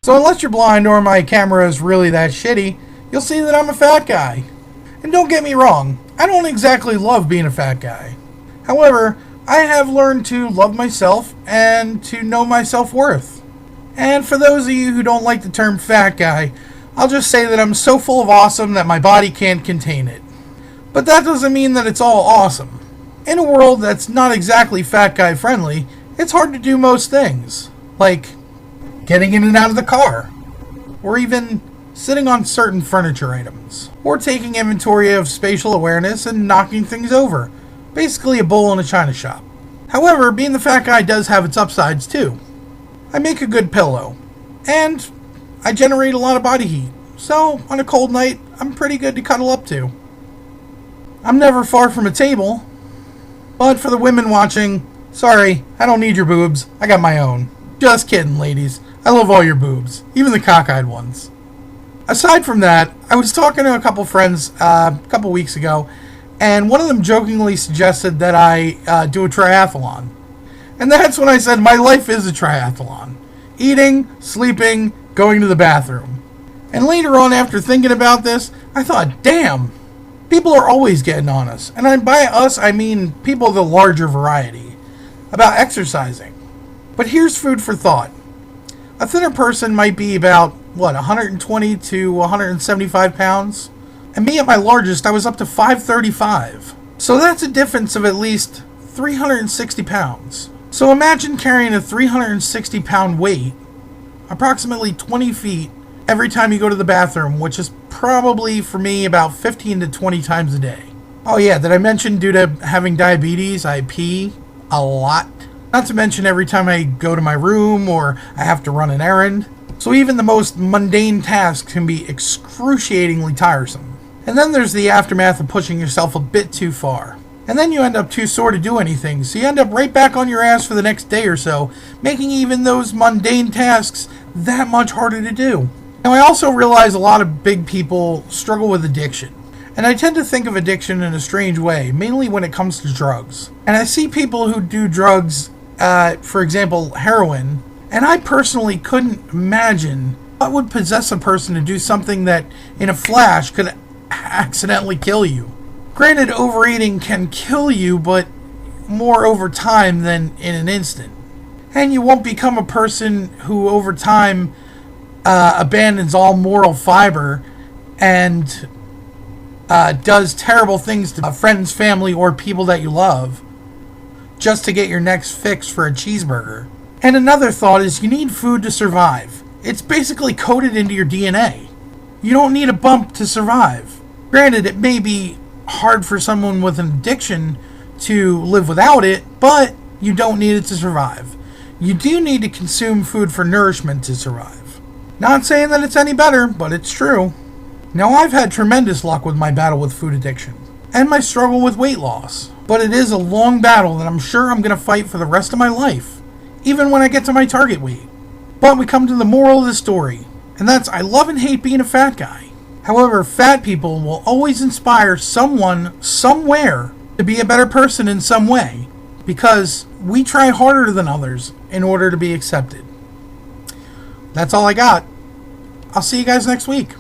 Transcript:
So unless you're blind or my camera is really that shitty, you'll see that I'm a fat guy. And don't get me wrong, I don't exactly love being a fat guy. However, I have learned to love myself and to know my self-worth. And for those of you who don't like the term fat guy, I'll just say that I'm so full of awesome that my body can't contain it. But that doesn't mean that it's all awesome. In a world that's not exactly fat guy friendly, it's hard to do most things. Like getting in and out of the car. Or even sitting on certain furniture items. Or taking inventory of spatial awareness and knocking things over. Basically a bull in a china shop. However, being the fat guy does have its upsides too. I make a good pillow. And I generate a lot of body heat. So, on a cold night, I'm pretty good to cuddle up to. I'm never far from a table. But for the women watching, sorry, I don't need your boobs. I got my own. Just kidding, ladies. I love all your boobs. Even the cockeyed ones. Aside from that, I was talking to a couple friends a couple weeks ago, and one of them jokingly suggested that I do a triathlon. And that's when I said my life is a triathlon. Eating, sleeping, going to the bathroom. And later on, after thinking about this, I thought, damn, people are always getting on us. And by us, I mean people of the larger variety. About exercising. But here's food for thought. A thinner person might be about, 120 to 175 pounds? And me at my largest, I was up to 535. So that's a difference of at least 360 pounds. So imagine carrying a 360 pound weight, approximately 20 feet, every time you go to the bathroom, which is probably, for me, about 15 to 20 times a day. Oh yeah, did I mention due to having diabetes, I pee a lot? Not to mention every time I go to my room or I have to run an errand. So even the most mundane tasks can be excruciatingly tiresome. And then there's the aftermath of pushing yourself a bit too far. And then you end up too sore to do anything, so you end up right back on your ass for the next day or so, making even those mundane tasks that much harder to do. Now I also realize a lot of big people struggle with addiction. And I tend to think of addiction in a strange way, mainly when it comes to drugs. And I see people who do drugs, for example, heroin, and I personally couldn't imagine what would possess a person to do something that, in a flash, could accidentally kill you. Granted, overeating can kill you, but more over time than in an instant. And you won't become a person who, over time, abandons all moral fiber and does terrible things to friends, family, or people that you love just to get your next fix for a cheeseburger. And another thought is you need food to survive. It's basically coded into your DNA. You don't need a bump to survive. Granted, it may be hard for someone with an addiction to live without it, but you don't need it to survive. You do need to consume food for nourishment to survive. Not saying that it's any better, but it's true. Now, I've had tremendous luck with my battle with food addiction and my struggle with weight loss, but it is a long battle that I'm sure I'm going to fight for the rest of my life, even when I get to my target weight. But we come to the moral of the story, and that's I love and hate being a fat guy. However, fat people will always inspire someone, somewhere, to be a better person in some way, because we try harder than others in order to be accepted. That's all I got. I'll see you guys next week.